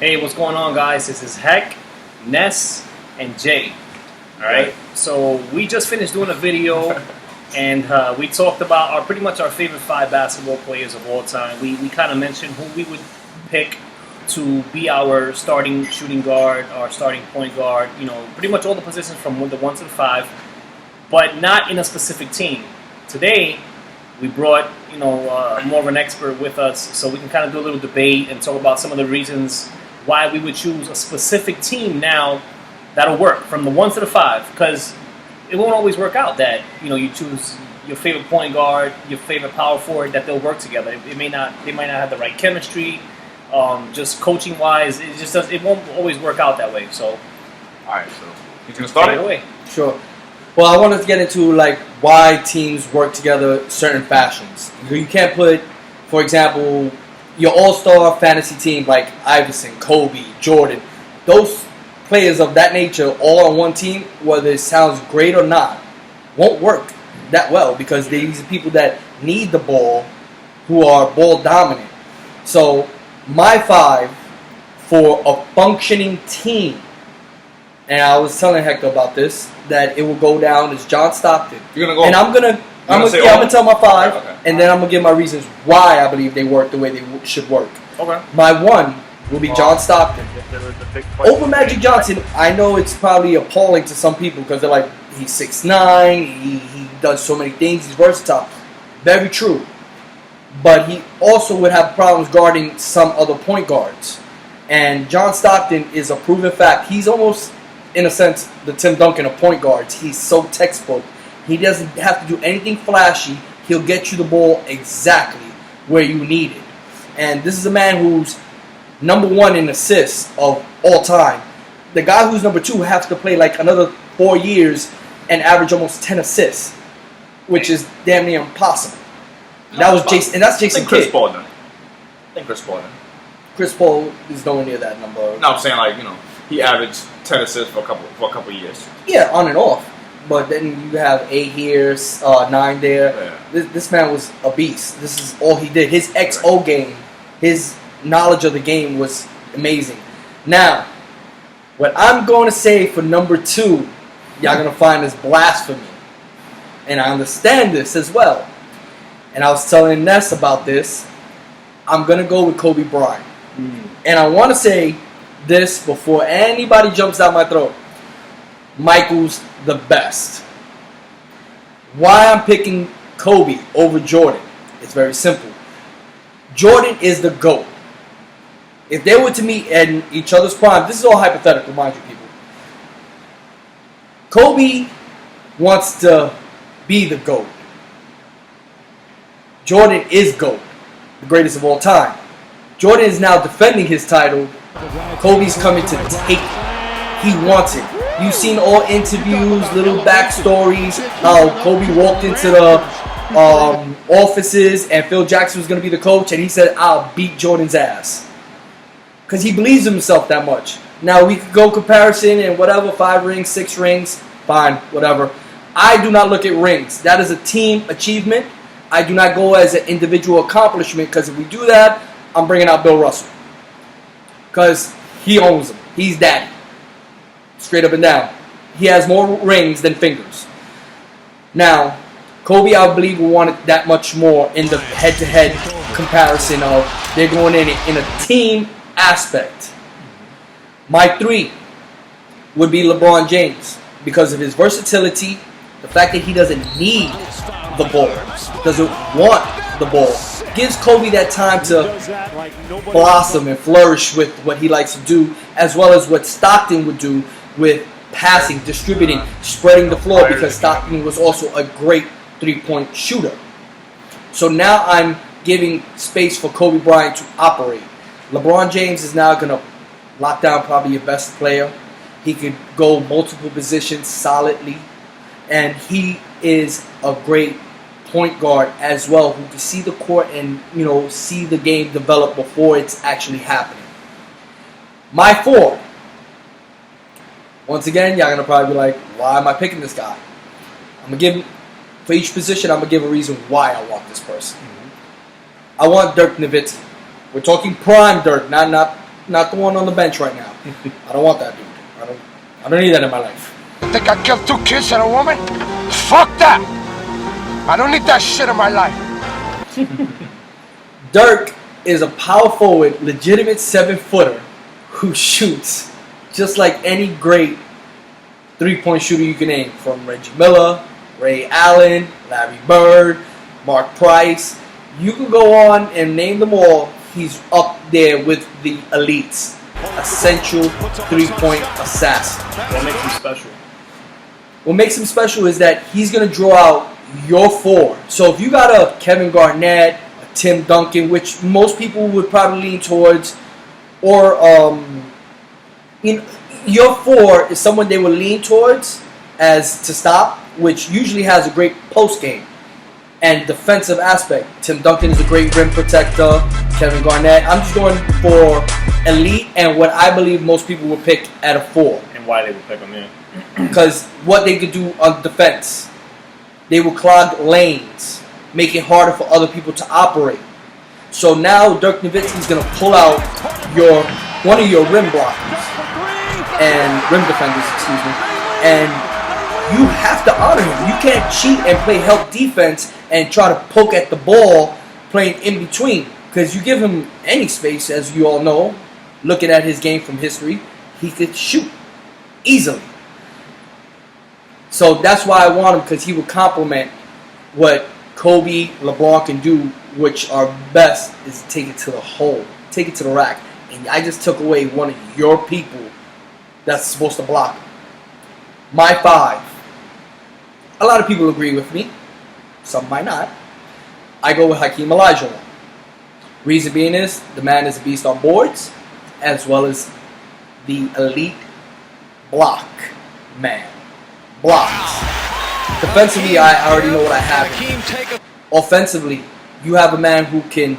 Hey, what's going on, guys? This is Heck, Ness, and Jay. All right. So we just finished doing a video, and we talked about pretty much our favorite 5 basketball players of all time. We kind of mentioned who we would pick to be our starting shooting guard, our starting point guard. You know, pretty much all the positions from the 1 to the 5, but not in a specific team. Today, we brought more of an expert with us, so we can kind of do a little debate and talk about some of the reasons why we would choose a specific team now that'll work from the 1 to the 5, because it won't always work out that you choose your favorite point guard, your favorite power forward, that they'll work together. They might not have the right chemistry, just coaching wise. It won't always work out that way. So, all right, so you gonna start it away. Sure. Well, I wanted to get into why teams work together certain fashions. You can't put, for example, your all-star fantasy team like Iverson, Kobe, Jordan, those players of that nature all on one team, whether it sounds great or not, won't work that well because these are people that need the ball, who are ball dominant. So my 5 for a functioning team, and I was telling Hector about this, that it will go down as John Stockton. You're gonna go, and I'm gonna tell my 5, okay. and then I'm gonna give my reasons why I believe they work the way they should work. Okay. My 1 will be John Stockton. Over Magic Johnson. I know it's probably appalling to some people because they're like, he's 6'9", he does so many things, he's versatile. Very true. But he also would have problems guarding some other point guards. And John Stockton is a proven fact. He's almost, in a sense, the Tim Duncan of point guards. He's so textbook. He doesn't have to do anything flashy. He'll get you the ball exactly where you need it. And this is a man who's number 1 in assists of all time. The guy who's number 2 has to play like another 4 years and average almost 10 assists, which is damn near impossible. That was Jason, and that's Jason Chris Kidd. Paul done. I think Chris Paul done. Chris Paul is nowhere near that number. No, I'm saying he averaged 10 assists for a couple years. Yeah, on and off. But then you have 8 here, 9 there. Yeah. This man was a beast. This is all he did. His XO game, his knowledge of the game was amazing. Now, what I'm going to say for number 2, y'all going to find is blasphemy. And I understand this as well. And I was telling Ness about this. I'm going to go with Kobe Bryant. And I want to say this before anybody jumps down my throat. Michael's the best. Why I'm picking Kobe over Jordan? It's very simple. Jordan is the GOAT. If they were to meet in each other's prime, this is all hypothetical, mind you, people. Kobe wants to be the GOAT. Jordan is GOAT, the greatest of all time. Jordan is now defending his title. Kobe's coming to take it. He wants it. You've seen all interviews, little backstories, how Kobe walked into the offices and Phil Jackson was going to be the coach, and he said, I'll beat Jordan's ass. Because he believes in himself that much. Now, we could go comparison and whatever, 5 rings, 6 rings, fine, whatever. I do not look at rings. That is a team achievement. I do not go as an individual accomplishment, because if we do that, I'm bringing out Bill Russell. Because he owns them. He's daddy. Straight up and down. He has more rings than fingers. Now, Kobe, I believe, will want it that much more in the head-to-head comparison of they're going in a team aspect. My 3 would be LeBron James because of his versatility, the fact that he doesn't need the ball, doesn't want the ball, gives Kobe that time to blossom and flourish with what he likes to do, as well as what Stockton would do with passing, distributing, spreading the floor, because Stockton was also a great 3-point shooter. So now I'm giving space for Kobe Bryant to operate. LeBron James is now going to lock down probably your best player. He could go multiple positions solidly. And he is a great point guard as well, who can see the court and, see the game develop before it's actually happening. My 4. Once again, y'all going to probably be like, why am I picking this guy? I'm going to give, for each position, I'm going to give a reason why I want this person. I want Dirk Nowitzki. We're talking prime Dirk, not not the one on the bench right now. I don't want that dude. I don't need that in my life. I think I killed 2 kids and a woman? Fuck that! I don't need that shit in my life. Dirk is a power forward, legitimate 7-footer who shoots just like any great three-point shooter you can name, from Reggie Miller, Ray Allen, Larry Bird, Mark Price. You can go on and name them all. He's up there with the elites. Essential three-point assassin. What makes him special? What makes him special is that he's going to draw out your four. So if you got a Kevin Garnett, a Tim Duncan, which most people would probably lean towards, or your four is someone they would lean towards as to stop, which usually has a great post game and defensive aspect. Tim Duncan is a great rim protector. Kevin Garnett. I'm just going for elite and what I believe most people would pick at a 4. And why they would pick him in? Because what they could do on defense, they will clog lanes, make it harder for other people to operate. So now Dirk Nowitzki's going to pull out one of your rim blockers and rim defenders, and you have to honor him. You can't cheat and play help defense and try to poke at the ball playing in between, because you give him any space, as you all know, looking at his game from history, he could shoot easily. So that's why I want him, because he will complement what Kobe, LeBron can do, which are best is take it to the hole, take it to the rack. And I just took away one of your people that's supposed to block. My 5. A lot of people agree with me. Some might not. I go with Hakeem Olajuwon. Reason being is, the man is a beast on boards, as well as the elite block man. Blocks. Defensively, I already know what I have. Offensively, you have a man who can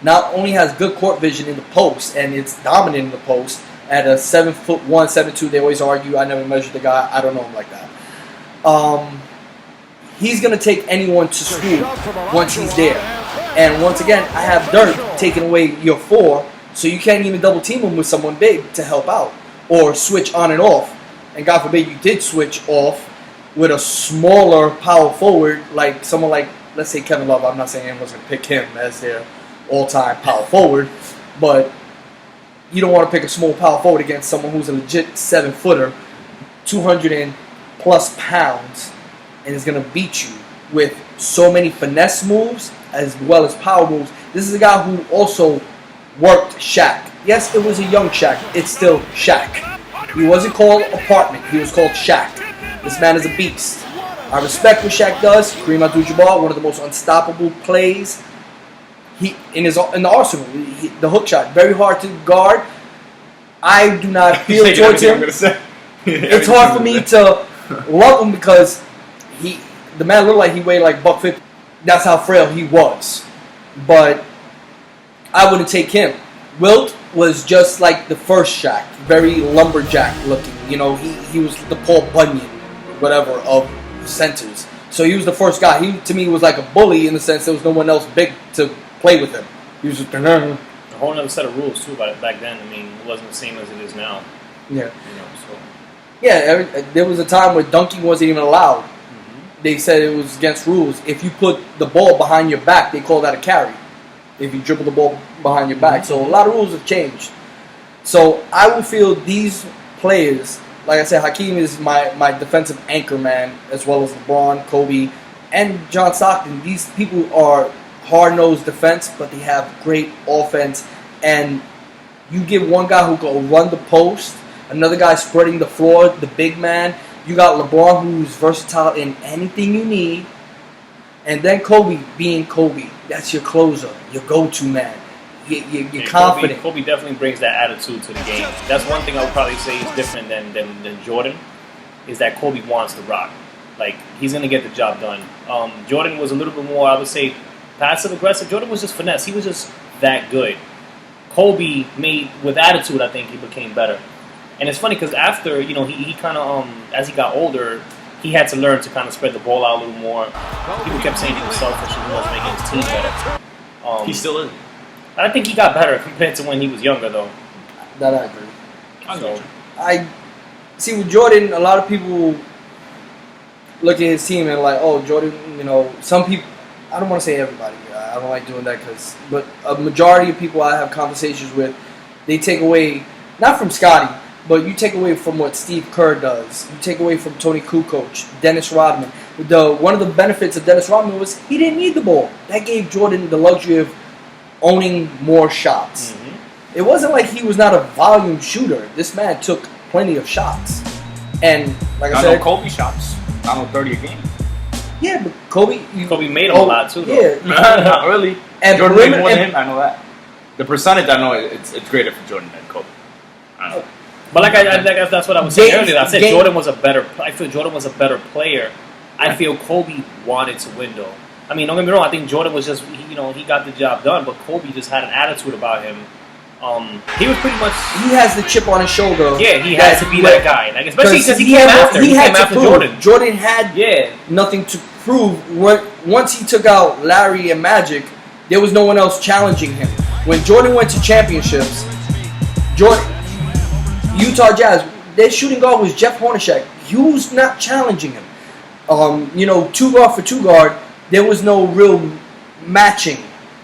not only has good court vision in the post, and it's dominant in the post at a 7'1", 7'2". They always argue, I never measured the guy. I don't know him like that. He's going to take anyone to school once he's there. And once again, I have Dirk taking away your 4, so you can't even double team him with someone big to help out or switch on and off. And God forbid you did switch off with a smaller power forward, like someone like, let's say, Kevin Love. I'm not saying anyone's going to pick him as their all-time power forward, but you don't want to pick a small power forward against someone who's a legit 7-footer, 200 and plus pounds, and is going to beat you with so many finesse moves as well as power moves. This is a guy who also worked Shaq. Yes, it was a young Shaq. It's still Shaq. He wasn't called Apartment. He was called Shaq. This man is a beast. I respect what Shaq does. Kareem Abdul-Jabbar, one of the most unstoppable plays in the arsenal. The hook shot, very hard to guard. I do not feel towards him. It's hard for me to love him because the man looked like he weighed like $150. That's how frail he was. But I wouldn't take him. Wilt was just like the first Shaq, very lumberjack looking. You know, he was the Paul Bunyan, whatever, of centers. So he was the first guy. He, to me, was like a bully in the sense there was no one else big to play with him. He was just a whole other set of rules too. Back then, I mean, it wasn't the same as it is now. Yeah. You know, so. Yeah, there was a time where dunking wasn't even allowed. They said it was against rules. If you put the ball behind your back, they call that a carry. If you dribble the ball behind your back. So a lot of rules have changed. So I will feel these players, like I said, Hakeem is my defensive anchor man, as well as LeBron, Kobe, and John Stockton. These people are hard-nosed defense, but they have great offense. And you give one guy who go run the post, another guy spreading the floor, the big man. You got LeBron, who's versatile in anything you need. And then Kobe being Kobe. That's your closer, your go-to man. You're confident. Kobe definitely brings that attitude to the game. That's one thing I would probably say is different than Jordan, is that Kobe wants to rock. Like, he's going to get the job done. Jordan was a little bit more, I would say, passive-aggressive. Jordan was just finesse. He was just that good. Kobe made, with attitude, I think he became better. And it's funny because after, you know, he kind of, as he got older, he had to learn to kind of spread the ball out a little more. People kept saying he was selfish and he wasn't making his team better. He still is. I think he got better compared to when he was younger, though. That I agree. So, I see with Jordan, a lot of people look at his team and like, oh, Jordan, some people, I don't want to say everybody, I don't like doing that but a majority of people I have conversations with, they take away, not from Scotty, but you take away from what Steve Kerr does. You take away from Tony Kukoc, Dennis Rodman. One of the benefits of Dennis Rodman was he didn't need the ball. That gave Jordan the luxury of owning more shots. Mm-hmm. It wasn't like he was not a volume shooter. This man took plenty of shots. And like I said, know Kobe shots. I know 30 a game. Yeah, but Kobe made him a lot too, though. Yeah. Not really. And Jordan made more than him, I know that. The percentage, I know it's greater for Jordan than Kobe. I don't know. But that's what I was saying earlier. I said Jordan was a better. I feel Jordan was a better player. I feel Kobe wanted to win, though. I mean, don't get me wrong. I think Jordan was just he got the job done, but Kobe just had an attitude about him. He was pretty much. He has the chip on his shoulder. Yeah, he has to be that guy. Like, especially because he came after. He came had after to prove. Jordan. Jordan had nothing to prove. Once he took out Larry and Magic, there was no one else challenging him. When Jordan went to championships, Utah Jazz, their shooting guard was Jeff Hornacek. He was not challenging him. Two guard for two guard, there was no real matching.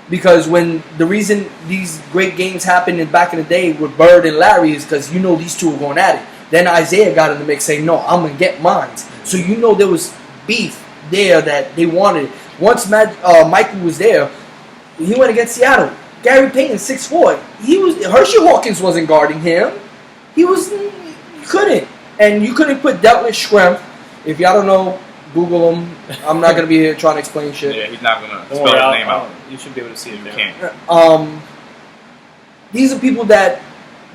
Because the reason these great games happened back in the day with Bird and Larry is because these two were going at it. Then Isaiah got in the mix saying, no, I'm going to get mine. So there was beef there that they wanted. Once Michael was there, he went against Seattle. Gary Payton, 6'4". Hershey Hawkins wasn't guarding him. You couldn't. And you couldn't put Detlef Schrempf. If y'all don't know, Google him. I'm not going to be here trying to explain shit. Yeah, he's not going to spell his name out. You should be able to see it there. You can't. These are people that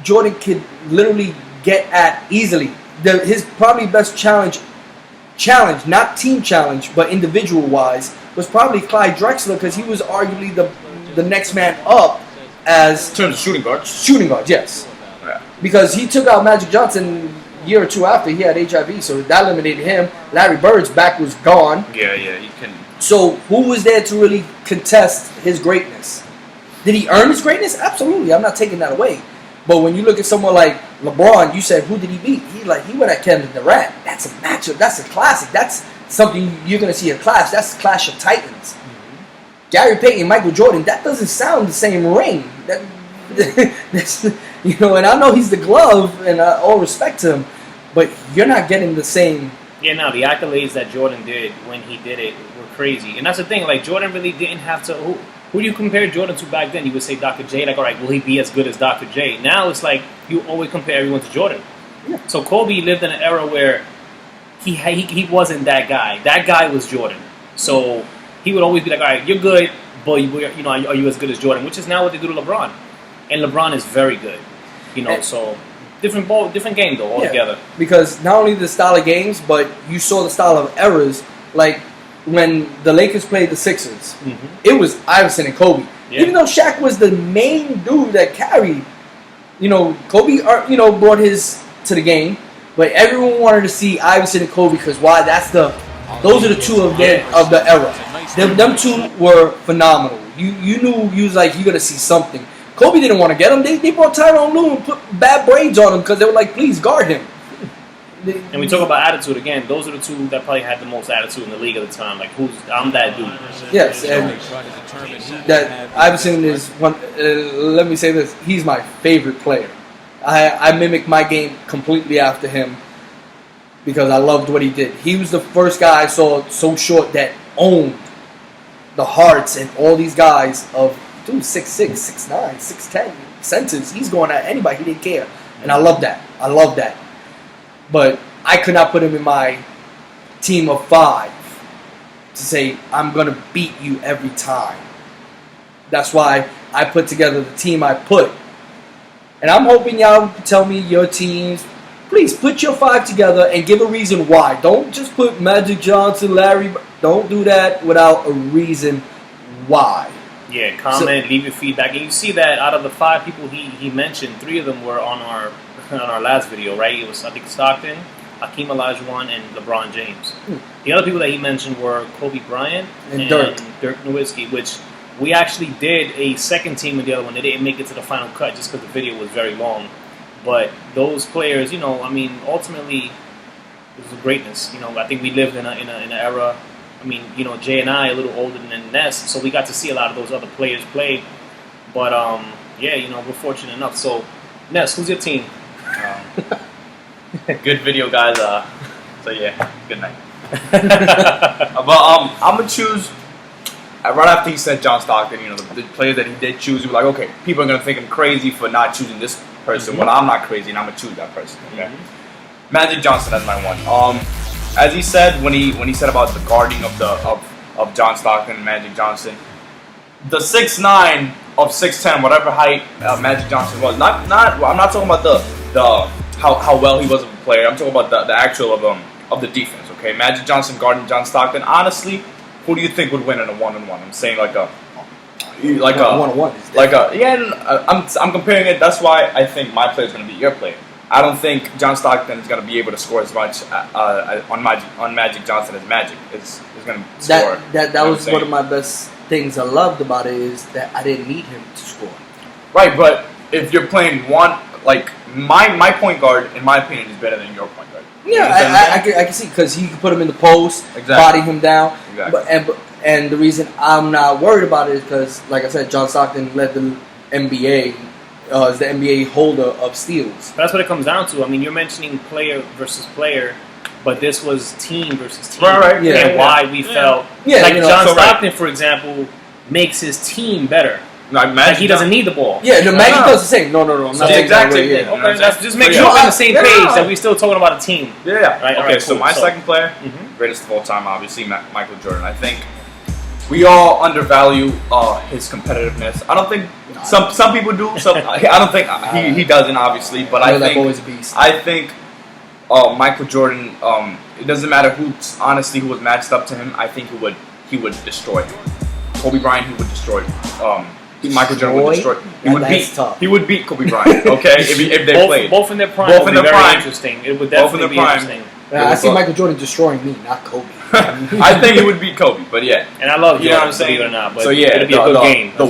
Jordan could literally get at easily. His probably best challenge, not team challenge, but individual-wise, was probably Clyde Drexler because he was arguably the next man up as... In terms of shooting guards? Shooting guards, yes. Yeah. Because he took out Magic Johnson a year or two after he had HIV, so that eliminated him. Larry Bird's back was gone. Yeah, he can... So who was there to really contest his greatness? Did he earn his greatness? Absolutely. I'm not taking that away. But when you look at someone like LeBron, you said, who did he beat? He went at Kevin Durant. That's a matchup. That's a classic. That's something you're going to see a clash. That's a clash of titans. Mm-hmm. Gary Payton, Michael Jordan, that doesn't sound the same ring. That's, and I know he's the glove, and all respect to him, but you're not getting the same. Yeah, no, the accolades that Jordan did when he did it were crazy. And that's the thing, like, Jordan really didn't have to... Who do you compare Jordan to back then? You would say Dr. J, like, all right, will he be as good as Dr. J? Now it's like, you always compare everyone to Jordan. Yeah. So Kobe lived in an era where he wasn't that guy. That guy was Jordan. So he would always be like, all right, you're good, but, are you as good as Jordan? Which is now what they do to LeBron. And LeBron is very good. So... Different game though altogether. Yeah, because not only the style of games, but you saw the style of errors. Like when the Lakers played the Sixers, it was Iverson and Kobe. Yeah. Even though Shaq was the main dude that carried, Kobe, brought his to the game, but everyone wanted to see Iverson and Kobe because why? Those are the two of the era. Them two were phenomenal. You knew you was like you're gonna see something. Kobe didn't want to get him. They brought Tyrone Lue and put bad braids on him because they were like, please guard him. And we talk about attitude again. Those are the two that probably had the most attitude in the league at the time. Like, I'm that dude. Yes, and that Iverson is one. Let me say this: he's my favorite player. I mimic my game completely after him because I loved what he did. He was the first guy I saw so short that owned the hearts and all these guys of. Dude, 6'6", 6'9", 6'10", centers. He's going at anybody. He didn't care. And I love that. But I could not put him in my team of 5 to say, I'm going to beat you every time. That's why I put together the team I put. And I'm hoping y'all tell me your teams. Please put your 5 together and give a reason why. Don't just put Magic Johnson, Larry. Don't do that without a reason why. Yeah, comment, leave your feedback. And you see that out of the 5 people he mentioned, 3 of them were on our last video, right? It was, I think, Stockton, Hakeem Olajuwon, and LeBron James. The other people that he mentioned were Kobe Bryant and Dirk Nowitzki, which we actually did a second team with the other one. They didn't make it to the final cut just because the video was very long. But those players, I mean, ultimately, it was greatness. I think we lived in an era. I mean, Jay and I a little older than Ness, so we got to see a lot of those other players play. But yeah, we're fortunate enough. So, Ness, who's your team? Good video, guys. So yeah, good night. But I'm gonna choose. Right after he said John Stockton, the players that he did choose, he was like, okay, people are gonna think I'm crazy for not choosing this person. Well, I'm not crazy, and I'm gonna choose that person. Okay. Magic Johnson as my one. As he said when he said about the guarding of John Stockton and Magic Johnson, the 6'9" of 6'10", whatever height Magic Johnson was. I'm not talking about the how well he was of a player. I'm talking about the actual of the defense. Okay, Magic Johnson guarding John Stockton. Honestly, who do you think would win in a 1-on-1? I'm saying like a 1-on-1. Yeah. I'm comparing it. That's why I think my player is going to be your player. I don't think John Stockton is going to be able to score as much on Magic Johnson as Magic is going to score. That was one of my best things I loved about it, is that I didn't need him to score. Right, but if you're playing one, like my point guard, in my opinion, is better than your point guard. Yeah, I can see, because he can put him in the post, body him down. Exactly. And the reason I'm not worried about it is because, like I said, John Stockton led the NBA. Is the NBA holder of steals. That's what it comes down to. I mean, you're mentioning player versus player, but this was team versus team. Right. Yeah. And why we felt like John Stockton, for example, makes his team better. Like he doesn't need the ball. Yeah, the Magic does the same. No, I'm not taking that away. Yeah. Okay, that's just make sure we're on the same page that we're still talking about a team. Yeah. Right. Okay. So my second player, greatest of all time, obviously Michael Jordan. I think we all undervalue his competitiveness. I don't think some people do. I don't think he doesn't, obviously. But I think always a beast. I think Michael Jordan. It doesn't matter who was matched up to him. I think he would destroy him. Kobe Bryant, he would destroy him. Michael Jordan would destroy. He would beat Kobe Bryant. Okay, if they played both in their prime. Both in their very prime. Interesting. It would definitely be interesting. I see Michael Jordan destroying me, not Kobe. I think he would beat Kobe, but yeah. And I love Jordan, you know what I'm saying? Believe it or not. But so yeah, it'd be a good game. The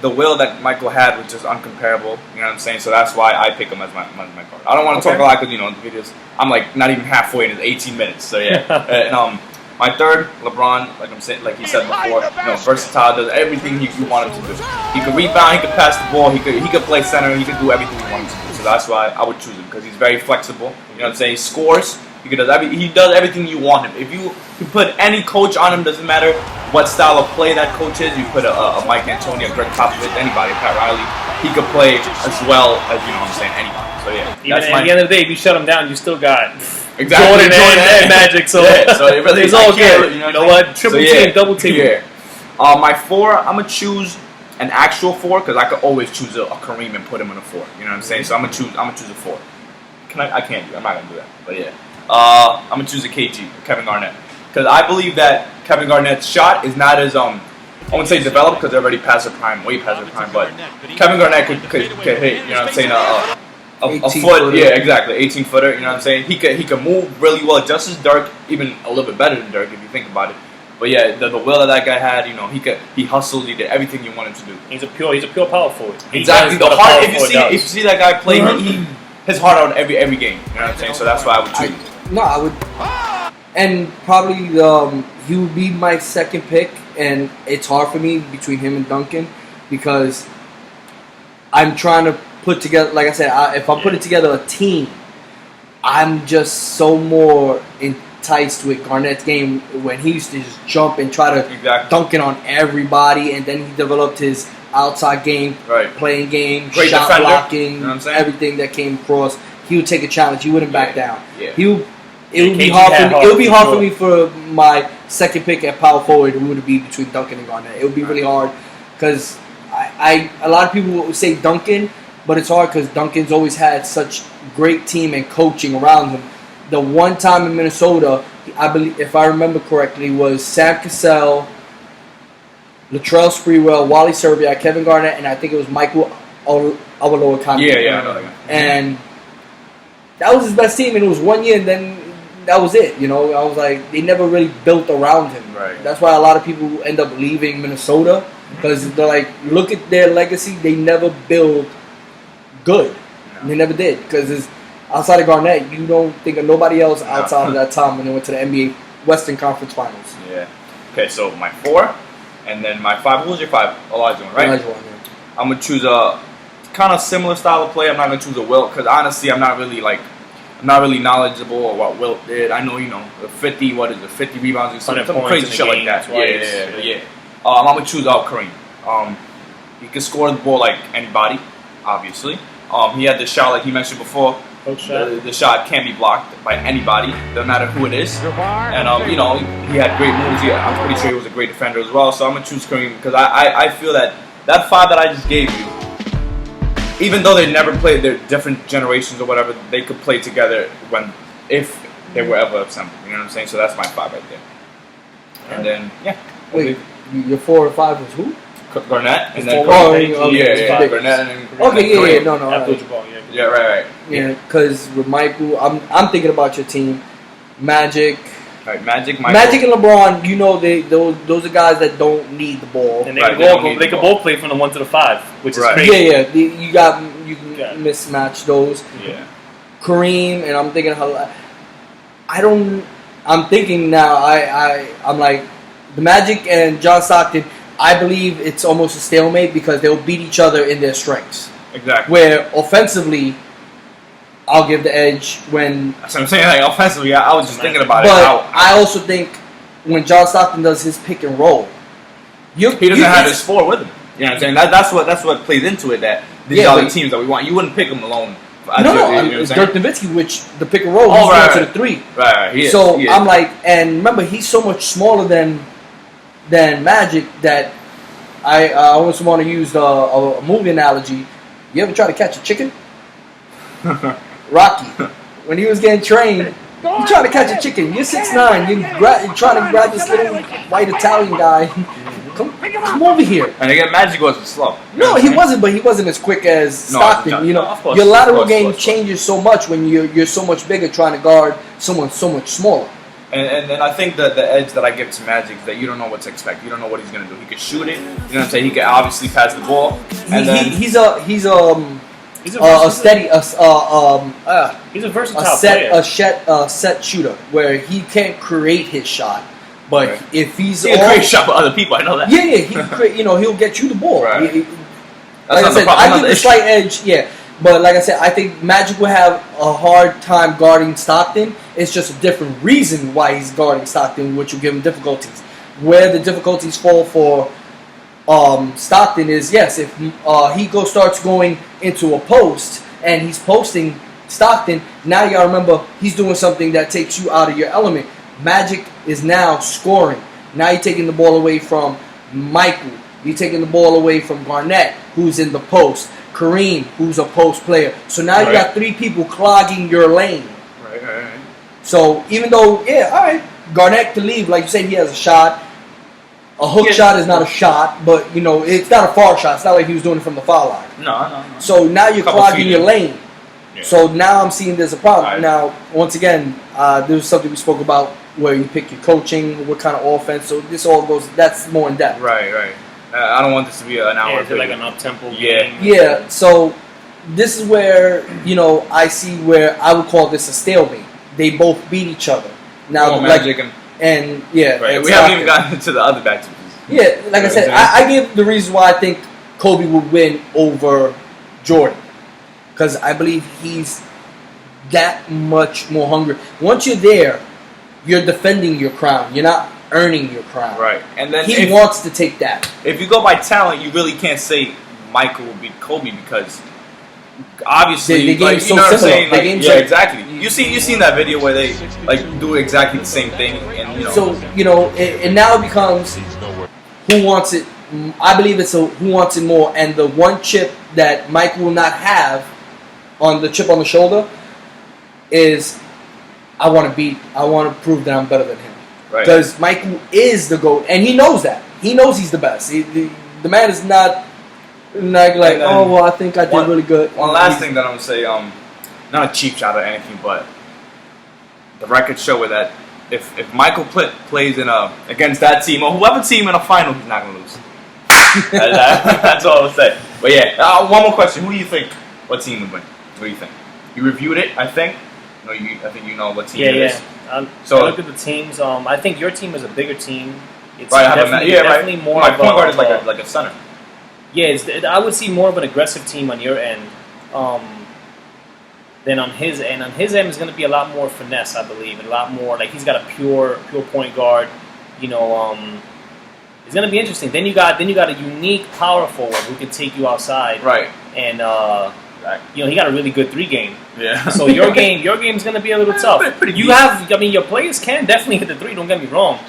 will that Michael had was just uncomparable. You know what I'm saying? So that's why I pick him as my card. I don't want to talk a lot because the videos. I'm like not even halfway in his 18 minutes. So yeah. And my third, LeBron, like he said before, versatile, does everything you want him to do. He can rebound, he can pass the ball, he could play center, he could do everything you want him to do. So that's why I would choose him, because he's very flexible. You know what I'm saying? He scores. He does everything you want him. If you put any coach on him, doesn't matter what style of play that coach is. You put a Mike D'Antoni, a Greg Popovich, anybody, Pat Riley, he could play as well as anybody. So yeah, even at the end of the day, if you shut him down, you still got Jordan and Magic. So so it really it's all good. You know what? Triple team, double team. Yeah. My four, I'm gonna choose an actual four, because I could always choose a Kareem and put him in a four. You know what I'm saying? So I'm gonna choose a four. I can't do that. I'm not gonna do that. But yeah. I'm gonna choose a KG, Kevin Garnett, because I believe that Kevin Garnett's shot is not as I wouldn't say developed, because they're already past their prime, way past their prime. But Kevin Garnett could hit. You know what I'm saying? A foot, yeah, exactly, 18-footer. You know what I'm saying? He could move really well, just as Dirk, even a little bit better than Dirk if you think about it. But yeah, the will that guy had, he hustled, he did everything you wanted to do. He's a pure power forward. Exactly. The heart. If you see that guy play, his heart out every game. You know what I'm saying? So that's why I would choose. I would, and probably he would be my second pick, and it's hard for me between him and Duncan, because I'm trying to put together, like I said, if I'm putting together a team, I'm just so more enticed with Garnett's game when he used to just jump and try to dunk it on everybody, and then he developed his outside game, playing game, great shot defender. blocking, You know what I'm saying? everything that came across. He would take a challenge. He wouldn't back down. Yeah. It would be hard for me. It would be hard for me for my second pick at power forward. Who would it be between Duncan and Garnett? It would be really hard, because a lot of people would say Duncan, but it's hard because Duncan's always had such great team and coaching around him. The one time in Minnesota, I believe, if I remember correctly, was Sam Cassell, Latrell Sprewell, Wally Serviak, Kevin Garnett, and I think it was Michael Awolowo-Kante. Yeah, I know that guy. And that was his best team, and it was 1 year, and then that was it. I was like, they never really built around him. Right. That's why a lot of people end up leaving Minnesota, because they're like, look at their legacy. They never build good. They never did because outside of Garnett, you don't think of nobody else outside of that time when they went to the NBA Western Conference Finals. Yeah. Okay, so my 4, and then my 5. Who was your 5? Olajuwon, right? Olajuwon, yeah. I'm gonna choose a kind of similar style of play. I'm not gonna choose a Wilt because honestly, I'm not really knowledgeable of what Wilt did. I know, 50 rebounds or something, some crazy shit like that. Yeah. I'm gonna choose Kareem. He can score the ball like anybody, obviously. He had the shot like he mentioned before. The shot can't be blocked by anybody, no matter who it is. And he had great moves. I'm pretty sure he was a great defender as well. So I'm gonna choose Kareem because I feel that 5 that I just gave you, even though they never played, they're different generations or whatever, they could play together if they were ever assembled. You know what I'm saying? So that's my 5 right there. And then Wait, your 4 or 5 was who? Garnett and then Garnett and then Okay, no. Abdul-Jabbar, Yeah, right. Yeah, because with Michael, I'm thinking about your team, Magic. Right, Magic, Michael. Magic and LeBron, those are guys that don't need the ball. And they can both play from the 1 to the 5, which is crazy. Yeah. You can mismatch those. Yeah. Kareem, and I'm thinking I'm thinking now. I'm like the Magic and John Stockton. I believe it's almost a stalemate because they'll beat each other in their strengths. Exactly. Where offensively, I'll give the edge when. That's what I'm saying. Like offensively, I was just thinking about it. But I also think when John Stockton does his pick and roll, he doesn't have his 4 with him. You know what I'm saying? That's what plays into it. That these are the teams that we want. You wouldn't pick him alone. It's Dirk Nowitzki, which the pick and roll, he's going to the 3. Right. I'm like, and remember, he's so much smaller than Magic that I always want to use a movie analogy. You ever try to catch a chicken? Rocky, when he was getting trained, you trying to catch a chicken. You're 6'9". You're trying to grab this little white Italian guy. Come over here. And again, Magic wasn't slow. No, he wasn't, but he wasn't as quick as Stockton. Of course, your lateral game changes so much when you're so much bigger trying to guard someone so much smaller. And then I think that the edge that I give to Magic is that you don't know what to expect. You don't know what he's gonna do. He could shoot it. You know what I'm saying? He could obviously pass the ball. He's a versatile player. A set shooter where he can't create his shot, but if he can create shot for other people, I know that. Yeah, he can create. He'll get you the ball. Right. Like I said, I give the slight edge. Yeah. But like I said, I think Magic will have a hard time guarding Stockton. It's just a different reason why he's guarding Stockton, which will give him difficulties. Where the difficulties fall for Stockton is, yes, if he starts going into a post and he's posting Stockton, now you got to remember he's doing something that takes you out of your element. Magic is now scoring. Now you're taking the ball away from Michael. You're taking the ball away from Garnett, who's in the post. Kareem, who's a post player. So now you got 3 people clogging your lane. Right. So even though, Garnett can leave. Like you said, he has a shot. A hook shot is not a shot, but, it's not a far shot. It's not like he was doing it from the foul line. No. So now you're clogging your lane. Yeah. So now I'm seeing there's a problem. Right. Now, once again, there was something we spoke about where you pick your coaching, what kind of offense. So this all that's more in depth. Right. I don't want this to be an hour. Yeah, like an up-tempo game. Yeah, so this is where, I see where I would call this a stalemate. They both beat each other. Now, Magic right, we haven't even gotten into the other matches. Yeah, like I said, I give the reason why I think Kobe would win over Jordan. Because I believe he's that much more hungry. Once you're there, you're defending your crown. You're not earning your crown. Right. And then he wants to take that. If you go by talent, you really can't say Michael will beat Kobe because obviously the game's so what I'm similar. saying? Exactly. You seen that video where they do exactly the same thing and So, it now becomes who wants it. I believe it's who wants it more, and the one chip that Michael will not have on the chip on the shoulder is I want to prove that I'm better than him. Because Michael is the GOAT, and he knows that. He knows he's the best. The man is not like I think I did really good. One last thing that I'm going to say, not a cheap shot or anything, but the records show that if Michael plays against that team, or whoever team in a final, he's not going to lose. That's all I would say. But yeah, one more question. Who do you think, what team would win? What do you think? You reviewed it, I think. No, I think you know what team Yeah, it is. yeah. So I looked at the teams. I think your team is a bigger team. It's right, definitely more. My point guard is like a center. Yeah, I would see more of an aggressive team on your end than on his end. On his end is going to be a lot more finesse, I believe, and a lot more like he's got a pure point guard. You know, it's going to be interesting. Then you got a unique power forward who can take you outside. Right. And you know, he got a really good 3 game. Yeah. So your game's going to be a little tough. Pretty your players can definitely hit the 3. Don't get me wrong.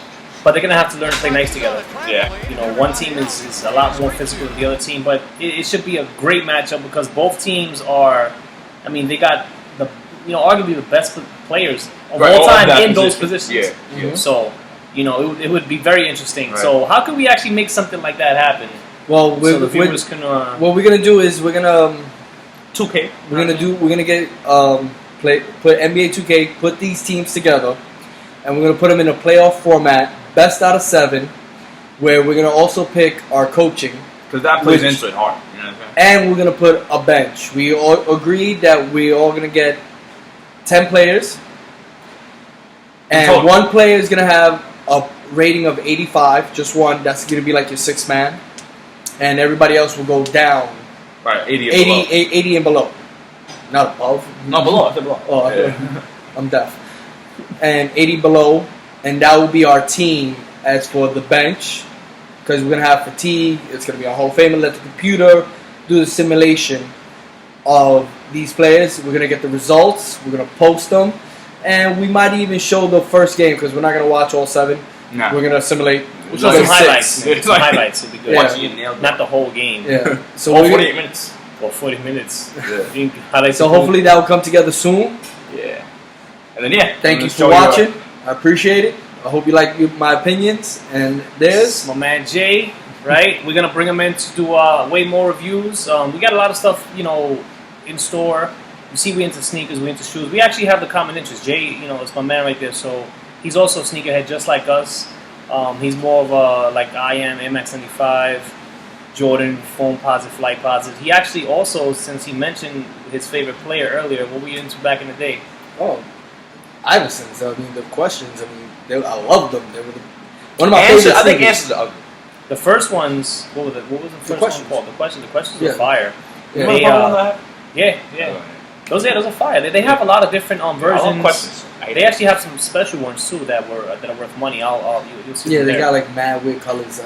But they're going to have to learn to play nice together. Yeah. You know, one team is a lot more physical than the other team, but it should be a great matchup because both teams are, I mean, they got arguably the best players of all time in those positions. Yeah. Mm-hmm. So, you know, it would be very interesting. Right. So, how can we actually make something like that happen? Well, so the viewers can. What we're gonna do is we're gonna 2K. We're gonna get put NBA 2K, put these teams together, and we're gonna put them in a playoff format, best out of 7, where we're gonna also pick our coaching. Because that plays into it hard. You know what I'm saying? And we're gonna put a bench. We all agreed that we're all gonna get 10 players, and one player is gonna have a rating of 85, just one. That's gonna be like your 6th man, and everybody else will go down. Right, 80 and below. Not above. No, below. I said below. Oh, yeah. I'm deaf. And 80 below, and that will be our team. As for the bench, because we're gonna have fatigue, it's gonna be a Hall of Famer. Let the computer do the simulation of these players. We're gonna get the results. We're gonna post them, and we might even show the first game because we're not gonna watch all 7. Nah. We're gonna simulate. We'll show some highlights. It's Some highlights would be good. Yeah. Not the whole game. Yeah. So all 48 minutes. Or 40 minutes. Yeah. So hopefully that will come together soon. Yeah. And then Thank you for watching. I appreciate it. I hope you like my opinions. And there's my man Jay. Right, we're gonna bring him in to do way more reviews. We got a lot of stuff, you know, in store. You see, we into sneakers, we into shoes. We actually have the common interest. Jay, you know, is my man right there. So he's also a sneakerhead, just like us. He's more of a like I am MX95, Jordan, foam positive, flight positive. He actually also, since he mentioned his favorite player earlier, what were you into back in the day? Oh, Iversons. I mean, the questions. I mean, I loved them. They were one of my favorite. I think answers are ugly. The first ones, what was the first one called? The questions were fire. Yeah. Yeah. Those are fire. They have a lot of different versions. I love questions. They actually have some special ones too that are worth money. You'll see. Yeah, they got like mad weird colors.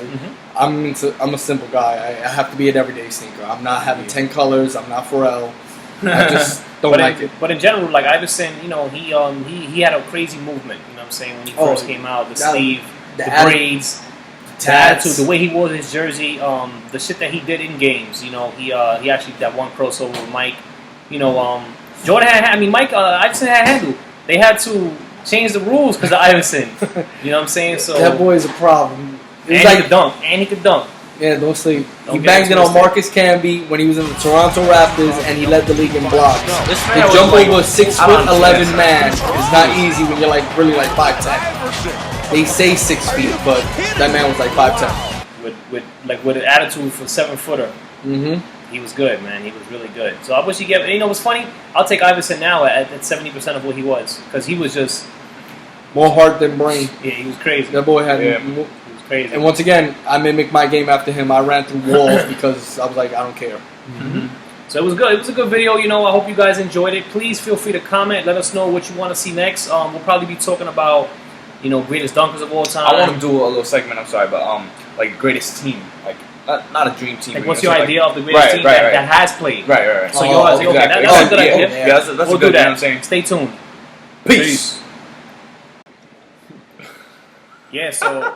I'm a simple guy. I have to be an everyday sneaker. I'm not having 10 colors. I'm not Pharrell. I just don't like it. But in general, like Iverson, you know, he had a crazy movement. You know what I'm saying? When he first came out, the sleeve, the braids. The way he wore his jersey, the shit that he did in games, you know, he actually that one crossover with Mike, you know, Jordan Mike Iverson had a handle. They had to change the rules because of Iverson. You know what I'm saying? So that boy is a problem. He could dunk. Yeah, don't sleep. He banged it on Marcus Camby when he was in the Toronto Raptors, and he led the league in blocks. The jump over a 6'11" man is not easy when you're like really like 5'10". They say 6 feet, but that man was like 5'10". With an attitude for 7-footer. He was good, man. He was really good. So I wish he get. You know what's funny? I'll take Iverson now at 70% of what he was because he was just more heart than brain. Yeah, he was crazy. That boy had. He was crazy. And once again, I mimicked my game after him. I ran through walls because I was like, I don't care. So it was good. It was a good video. You know, I hope you guys enjoyed it. Please feel free to comment. Let us know what you want to see next. We'll probably be talking about, you know, greatest dunkers of all time. I want to do a little segment. I'm sorry, but like greatest team, like not a dream team. Like, what's your idea of the greatest team that has played? Right. So yours, okay, that's a good idea. Yeah, that's a good. Do that. You know what I'm saying? Stay tuned. Peace. Yeah. So.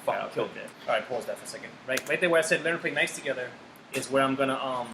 Fuck, I killed that. All right, pause that for a second. Right there where I said learn to play nice together is where I'm gonna